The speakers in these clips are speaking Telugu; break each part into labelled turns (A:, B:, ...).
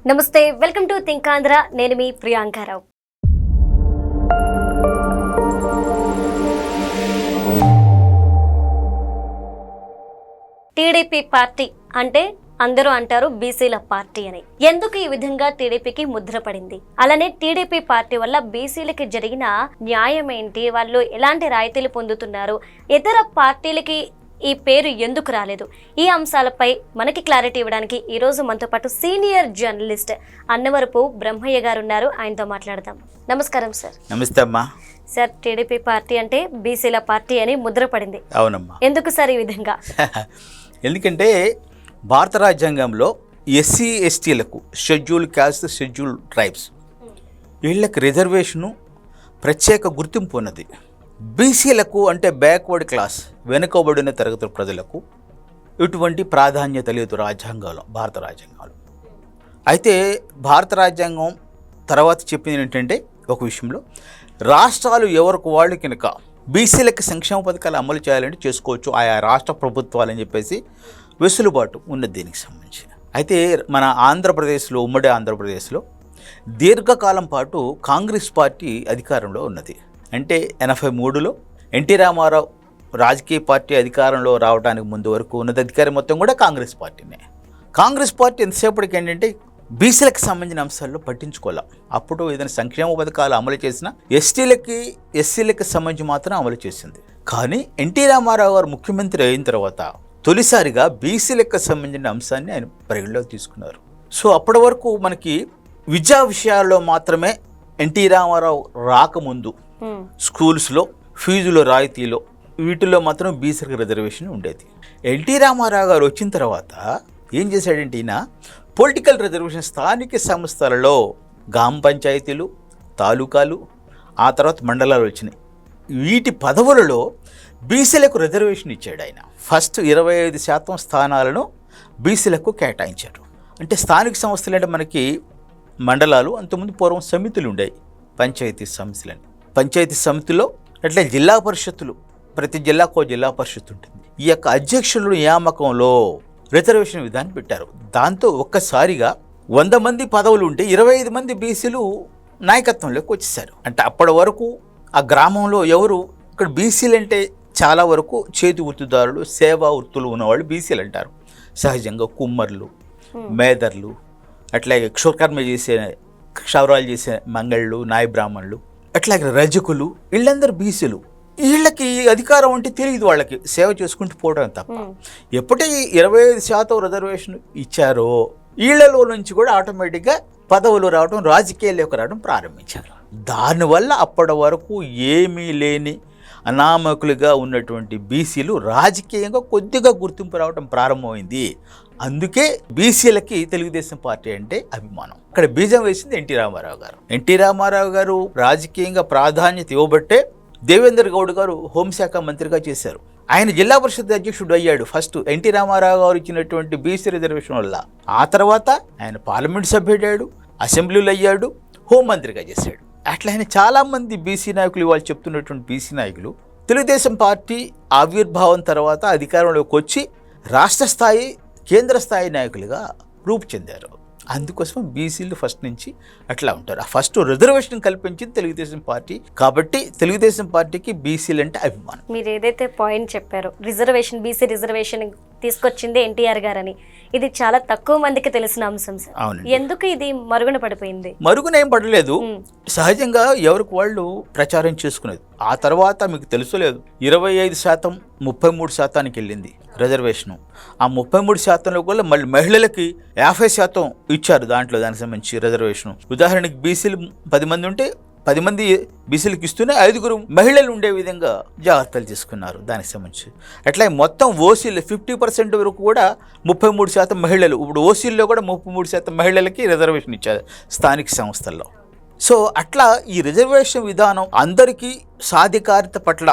A: నమస్తే, వెల్కమ్ టు థింక్ ఆంధ్ర. నేను మీ ప్రియాంకారావు. టీడీపీ పార్టీ అంటే అందరూ అంటారు బీసీల పార్టీ అని. ఎందుకు ఈ విధంగా టీడీపీకి ముద్ర పడింది? అలానే టీడీపీ పార్టీ వల్ల బీసీలకి జరిగిన న్యాయం ఏంటి? వాళ్ళు ఎలాంటి రాయితీలు పొందుతున్నారు? ఇతర పార్టీలకి ఈ పేరు ఎందుకు రాలేదు? ఈ అంశాలపై మనకి క్లారిటీ ఇవ్వడానికి ఈరోజు మనతో పాటు సీనియర్ జర్నలిస్ట్ అన్నవరపు బ్రహ్మయ్య గారు ఉన్నారు. ఆయనతో మాట్లాడదాం. నమస్కారం సార్.
B: నమస్తే అమ్మా.
A: సార్, టీడీపీ పార్టీ అంటే బీసీల పార్టీ అని ముద్ర పడింది.
B: అవునమ్మా.
A: ఎందుకు సార్ ఈ విధంగా?
B: ఎందుకంటే భారత రాజ్యాంగంలో ఎస్సీ ఎస్టీలకు, షెడ్యూల్ క్యాస్ట్, షెడ్యూల్ ట్రైబ్స్, వీళ్ళకి రిజర్వేషను ప్రత్యేక గుర్తింపు ఉన్నది. బీసీలకు అంటే బ్యాక్వర్డ్ క్లాస్, వెనుకబడిన తరగతుల ప్రజలకు ఇటువంటి ప్రాధాన్యత లేదు రాజ్యాంగంలో, భారత రాజ్యాంగంలో. అయితే భారత రాజ్యాంగం తర్వాత చెప్పింది ఏంటంటే ఒక విషయంలో రాష్ట్రాలు ఎవరికి వాళ్ళు కనుక బీసీలకి సంక్షేమ పథకాలు అమలు చేయాలంటే చేసుకోవచ్చు, ఆయా రాష్ట్ర ప్రభుత్వాలు అని చెప్పేసి వెసులుబాటు ఉన్నది దీనికి సంబంధించి. అయితే మన ఆంధ్రప్రదేశ్లో, ఉమ్మడి ఆంధ్రప్రదేశ్లో దీర్ఘకాలం పాటు కాంగ్రెస్ పార్టీ అధికారంలో ఉన్నది. అంటే 83లో ఎన్టీ రామారావు రాజకీయ పార్టీ అధికారంలో రావడానికి ముందు వరకు ఉన్నది అధికారం మొత్తం కూడా కాంగ్రెస్ పార్టీనే. కాంగ్రెస్ పార్టీ ఎంతసేపటికి ఏంటంటే బీసీలకు సంబంధించిన అంశాల్లో పట్టించుకోలేం. అప్పుడు ఏదైనా సంక్షేమ పథకాలు అమలు చేసినా ఎస్సీలకి సంబంధించి మాత్రం అమలు చేసింది. కానీ ఎన్టీ రామారావు గారు ముఖ్యమంత్రి అయిన తర్వాత తొలిసారిగా బీసీలకు సంబంధించిన అంశాన్ని ఆయన పరిగణలోకి తీసుకున్నారు. సో అప్పటి వరకు మనకి విద్యా విషయాల్లో మాత్రమే ఎన్టీ రామారావు రాకముందు స్కూల్స్లో ఫీజులో రాయితీలో వీటిల్లో మాత్రం బీసీలకు రిజర్వేషన్ ఉండేది. ఎన్టీ రామారావు గారు వచ్చిన తర్వాత ఏం చేశాడంటే ఈయన పొలిటికల్ రిజర్వేషన్ స్థానిక సంస్థలలో గ్రామ పంచాయతీలు, తాలూకాలు, ఆ తర్వాత మండలాలు వచ్చినాయి. వీటి పదవులలో బీసీలకు రిజర్వేషన్ ఇచ్చాడు ఆయన. ఫస్ట్ 25% స్థానాలను బీసీలకు కేటాయించారు. అంటే స్థానిక సంస్థలు అంటే మనకి మండలాలు, అంతకుముందు పూర్వం సమితులు ఉండేవి, పంచాయతీ సమస్యలని. పంచాయతీ సమితిలో అట్లా జిల్లా పరిషత్తులు, ప్రతి జిల్లాకో జిల్లా పరిషత్ ఉంటుంది. ఈ యొక్క అధ్యక్షుల నియామకంలో రిజర్వేషన్ విధానం పెట్టారు. దాంతో ఒక్కసారిగా 100 మంది పదవులు ఉంటే 25 మంది బీసీలు నాయకత్వంలోకి వచ్చేసారు. అంటే అప్పటి వరకు ఆ గ్రామంలో ఎవరు, ఇక్కడ బీసీలు అంటే చాలా వరకు చేతి వృత్తిదారులు, సేవా వృత్తులు ఉన్నవాళ్ళు బీసీలు అంటారు. సహజంగా కుమ్మర్లు, మేదర్లు, అట్లాగే క్షురకర్మ చేసే, క్షౌరాలు చేసే మంగళ్ళు, నాయ బ్రాహ్మణులు, అట్లాగే రజకులు, వీళ్ళందరూ బీసీలు. వీళ్ళకి అధికారం అంటే తెలియదు, వాళ్ళకి సేవ చేసుకుంటూ పోవడం తప్ప. ఎప్పుడైతే 25% రిజర్వేషన్ ఇచ్చారో వీళ్ళలో నుంచి కూడా ఆటోమేటిక్గా పదవులు రావడం, రాజకీయాల్లోకి రావడం ప్రారంభించారు. దానివల్ల అప్పటి వరకు ఏమీ లేని అనామకులుగా ఉన్నటువంటి బీసీలు రాజకీయంగా కొద్దిగా గుర్తింపు రావడం ప్రారంభమైంది. అందుకే బీసీలకి తెలుగుదేశం పార్టీ అంటే అభిమానం. అక్కడ బీజం వేసింది ఎన్టీ రామారావు గారు. ఎన్టీ రామారావు గారు రాజకీయంగా ప్రాధాన్యత ఇవ్వబట్టే దేవేంద్ర గౌడ్ గారు హోంశాఖ మంత్రిగా చేశారు. ఆయన జిల్లా పరిషత్ అధ్యక్షుడు అయ్యాడు ఫస్ట్ ఎన్టీ రామారావు గారు ఇచ్చినటువంటి బీసీ రిజర్వేషన్ వల్ల. ఆ తర్వాత ఆయన పార్లమెంట్ సభ్యుడయ్యాడు, అసెంబ్లీలో అయ్యాడు, హోంమంత్రిగా చేశాడు. అట్లా ఆయన చాలామంది బీసీ నాయకులు, వాళ్ళు చెప్తున్నటువంటి బీసీ నాయకులు తెలుగుదేశం పార్టీ ఆవిర్భావం తర్వాత అధికారంలోకి వచ్చి రాష్ట్ర స్థాయి, కేంద్ర స్థాయి నాయకులుగా రూపు చెందారు. అందుకోసం బీసీలు ఫస్ట్ నుంచి అట్లా ఉంటారు. ఆ ఫస్ట్ రిజర్వేషన్ కల్పించింది తెలుగుదేశం పార్టీ. కాబట్టి తెలుగుదేశం పార్టీకి బీసీలు అంటే అభిమానం.
A: మీరు ఏదైతే పాయింట్ చెప్పారో, రిజర్వేషన్, బీసీ రిజర్వేషన్ తీసుకొచ్చింది ఎన్టీఆర్ గారని, ఇది చాలా తక్కువ మందికి తెలిసిన అంశం సార్. ఎందుకు ఇది మరుగున పడిపోయింది?
B: మరుగున ఏం పడలేదు, సహజంగా ఎవరికి వాళ్ళు ప్రచారం చేసుకునేది. ఆ తర్వాత మీకు తెలుసలేదు 25% 33% వెళ్ళింది రిజర్వేషను. ఆ 33%లో కూడా మళ్ళీ మహిళలకి 50% ఇచ్చారు. దానికి సంబంధించి రిజర్వేషన్. ఉదాహరణకి బీసీలు 10 మంది ఉంటే 10 మంది బీసీలకు ఇస్తూనే 5 మహిళలు ఉండే విధంగా జాగ్రత్తలు తీసుకున్నారు దానికి సంబంధించి. అట్లా మొత్తం ఓసీలు 50% వరకు కూడా 33% మహిళలు. ఇప్పుడు ఓసీల్లో కూడా 33% మహిళలకి రిజర్వేషన్ ఇచ్చారు స్థానిక సంస్థల్లో. సో అట్లా ఈ రిజర్వేషన్ విధానం అందరికీ సాధికారత పట్ల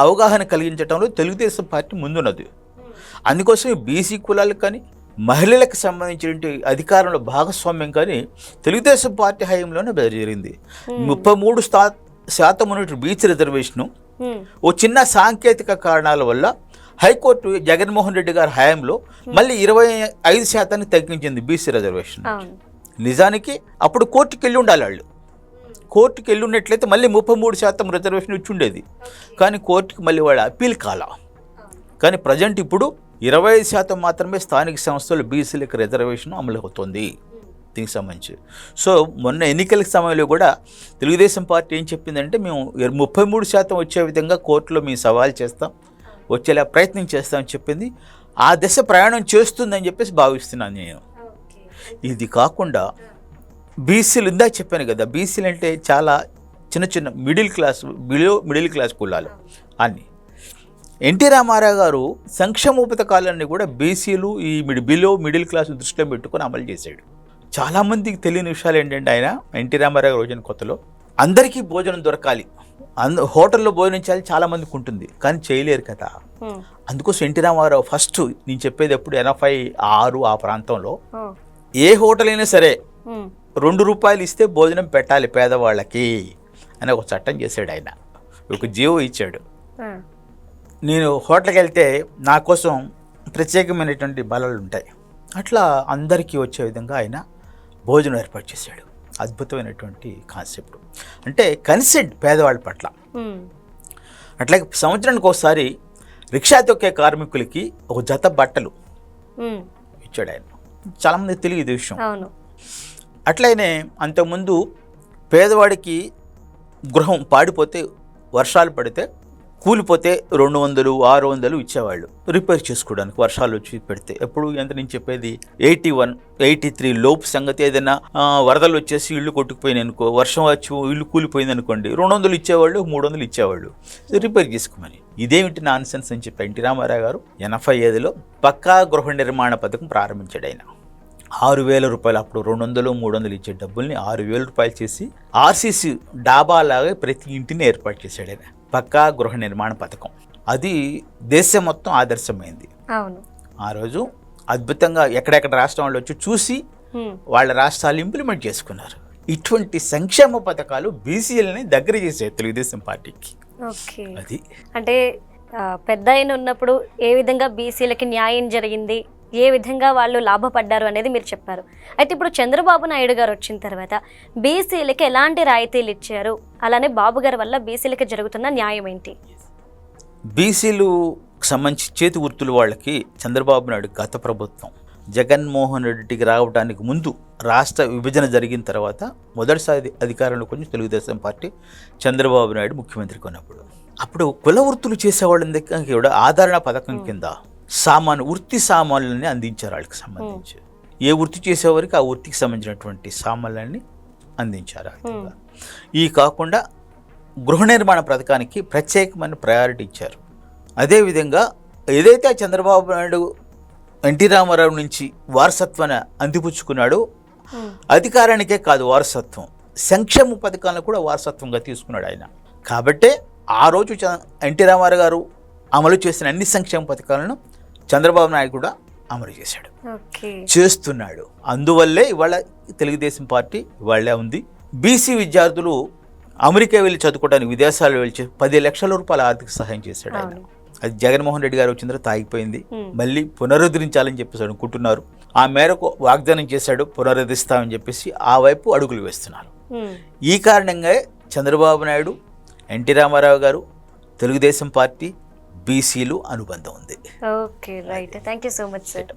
B: అవగాహన కలిగించడంలో తెలుగుదేశం పార్టీ ముందున్నది. అందుకోసం బీసీ కులాలకు కానీ మహిళలకు సంబంధించిన అధికారంలో భాగస్వామ్యం కానీ తెలుగుదేశం పార్టీ హయాంలోనే జరిగింది. 33% ఉన్నటువంటి బీసీ రిజర్వేషను ఓ చిన్న సాంకేతిక కారణాల వల్ల హైకోర్టు జగన్మోహన్ రెడ్డి గారి హయాంలో మళ్ళీ 25% తగ్గించింది బీసీ రిజర్వేషన్. నిజానికి అప్పుడు కోర్టుకి వెళ్ళి ఉండాలి వాళ్ళు. కోర్టుకి వెళ్ళి ఉన్నట్లయితే మళ్ళీ 33% రిజర్వేషన్ ఇచ్చి ఉండేది. కానీ కోర్టుకి మళ్ళీ వాళ్ళు అప్పీల్ కాలా. కానీ ప్రజెంట్ ఇప్పుడు 25% మాత్రమే స్థానిక సంస్థలు బీసీలకు రిజర్వేషన్ అమలు అవుతుంది దీనికి సంబంధించి. సో మొన్న ఎన్నికల సమయంలో కూడా తెలుగుదేశం పార్టీ ఏం చెప్పిందంటే, మేము 33% వచ్చే విధంగా కోర్టులో మేము సవాల్ చేస్తాం, వచ్చేలా ప్రయత్నం చేస్తామని చెప్పింది. ఆ దశ ప్రయాణం చేస్తుందని చెప్పేసి భావిస్తున్నాను నేను. ఇది కాకుండా బీసీలు ఇందాక చెప్పాను కదా, బీసీలు అంటే చాలా చిన్న చిన్న మిడిల్ క్లాస్ కులాలు అన్నీ. ఎన్టీ రామారావు గారు సంక్షేమ పథకాలన్నీ కూడా బీసీలు ఈ మిడిల్ క్లాస్ దృష్టిలో పెట్టుకొని అమలు చేశాడు. చాలామందికి తెలియని విషయాలు ఏంటంటే, ఆయన ఎన్టీ రామారావు రోజున కొత్తలో అందరికీ భోజనం దొరకాలి, హోటల్లో భోజనం చేయాలి చాలామందికి ఉంటుంది, కానీ చేయలేరు కదా. అందుకోసం ఎన్టీ రామారావు ఫస్ట్ నేను చెప్పేది ఎప్పుడు 86 ఆ ప్రాంతంలో ఏ హోటల్ అయినా సరే ₹2 ఇస్తే భోజనం పెట్టాలి పేదవాళ్ళకి అని ఒక చట్టం చేశాడు. ఆయన ఒక జీవో ఇచ్చాడు. నేను హోటల్కి వెళ్తే నా కోసం ప్రత్యేకమైనటువంటి బలలు ఉంటాయి, అట్లా అందరికీ వచ్చే విధంగా ఆయన భోజనం ఏర్పాటు చేశాడు. అద్భుతమైనటువంటి కాన్సెప్ట్. అంటే కన్సెంట్ పేదవాళ్ళ పట్ల. అట్లాగే సంవత్సరానికి ఒకసారి రిక్షా తొక్కే కార్మికులకి ఒక జత బట్టలు ఇచ్చాడు ఆయన. చాలామంది తెలియదు ఇది విషయం. అట్లనే అంతకుముందు పేదవాడికి గృహం పాడిపోతే, వర్షాలు పడితే కూలిపోతే 200, 600 ఇచ్చేవాళ్ళు రిపేర్ చేసుకోవడానికి, వర్షాలు వచ్చి పెడితే. ఎప్పుడు ఎంత నేను చెప్పేది 81, 83 లోపు సంగతి. ఏదైనా వరదలు వచ్చేసి ఇల్లు కొట్టుకుపోయింది అనుకో, వర్షం వచ్చి ఇల్లు కూలిపోయింది అనుకోండి, 200 ఇచ్చేవాళ్ళు, 300 ఇచ్చేవాళ్ళు రిపేర్ చేసుకోమని. ఇదేమిటి నాన్ సెన్స్ అని చెప్పి ఎన్టీ రామారావు గారు 85లో పక్కా గృహ నిర్మాణ పథకం ప్రారంభించాడు. ఆయన 6,000 రూపాయలు, అప్పుడు 200, 300 ఇచ్చే డబ్బుల్ని 6,000 రూపాయలు చేసి ఆర్సీసీ డాబా లాగా ప్రతి ఇంటిని ఏర్పాటు చేశాడు ఆయన. పక్కా గృహ నిర్మాణ పథకం అది దేశం మొత్తం ఆదర్శమైంది. ఆ రోజు అద్భుతంగా ఎక్కడెక్కడ రాష్ట్రం వాళ్ళు వచ్చి చూసి వాళ్ళ రాష్ట్రాలు ఇంప్లిమెంట్ చేసుకున్నారు. ఇటువంటి సంక్షేమ పథకాలు బీసీలని దగ్గర చేసే తెలుగుదేశం పార్టీకి. అది
A: అంటే పెద్ద ఆయన ఉన్నప్పుడు ఏ విధంగా బీసీలకి న్యాయం జరిగింది, ఏ విధంగా వాళ్ళు లాభపడ్డారు అనేది మీరు చెప్పారు. అయితే ఇప్పుడు చంద్రబాబు నాయుడు గారు వచ్చిన తర్వాత బీసీలకి ఎలాంటి రాయితీలు ఇచ్చారు, అలానే బాబు గారి వల్ల బీసీలకి జరుగుతున్న న్యాయం ఏంటి?
B: బీసీలు సంబంధించి చేతి వృత్తులు వాళ్ళకి చంద్రబాబు నాయుడు గత ప్రభుత్వం జగన్మోహన్ రెడ్డికి రావడానికి ముందు రాష్ట్ర విభజన జరిగిన తర్వాత మొదటిసారి అధికారంలోకి వచ్చి తెలుగుదేశం పార్టీ చంద్రబాబు నాయుడు ముఖ్యమంత్రిగా ఉన్నప్పుడు, అప్పుడు కుల వృత్తులు చేసేవాళ్ళ కూడా ఆదరణ పథకం కింద వృత్తి సామాన్లని అందించారు. వాళ్ళకి సంబంధించి ఏ వృత్తి చేసేవారికి ఆ వృత్తికి సంబంధించినటువంటి సామాన్లన్నీ అందించారు. ఈ కాకుండా గృహ నిర్మాణ పథకానికి ప్రత్యేకమైన ప్రయారిటీ ఇచ్చారు. అదేవిధంగా ఏదైతే చంద్రబాబు నాయుడు ఎన్టీ రామారావు నుంచి వారసత్వాన్ని అందిపుచ్చుకున్నాడో, అధికారానికే కాదు వారసత్వం, సంక్షేమ పథకాలను కూడా వారసత్వంగా తీసుకున్నాడు ఆయన. కాబట్టే ఆ రోజు ఎన్టీ రామారావు గారు అమలు చేసిన అన్ని సంక్షేమ పథకాలను చంద్రబాబు నాయుడు కూడా అమలు చేశాడు, చేస్తున్నాడు. అందువల్లే ఇవాళ తెలుగుదేశం పార్టీ ఇవాళ ఉంది. బీసీ విద్యార్థులు అమెరికా వెళ్ళి చదువుకోవడానికి, విదేశాలు వెళ్ళి 10 లక్షల రూపాయల ఆర్థిక సహాయం చేశాడు ఆయన. అది జగన్మోహన్ రెడ్డి గారు వచ్చిన తర్వాత ఆగిపోయింది. మళ్ళీ పునరుద్ధరించాలని చెప్పేసి అనుకుంటున్నారు. ఆ మేరకు వాగ్దానం చేశాడు, పునరుద్ధరిస్తామని చెప్పేసి ఆ వైపు అడుగులు వేస్తున్నారు. ఈ కారణంగా చంద్రబాబు నాయుడు, ఎన్టీ రామారావు గారు, తెలుగుదేశం పార్టీ, బీసీలు అనుబంధం ఉంది.
A: Okay, right. Thank you so much sir.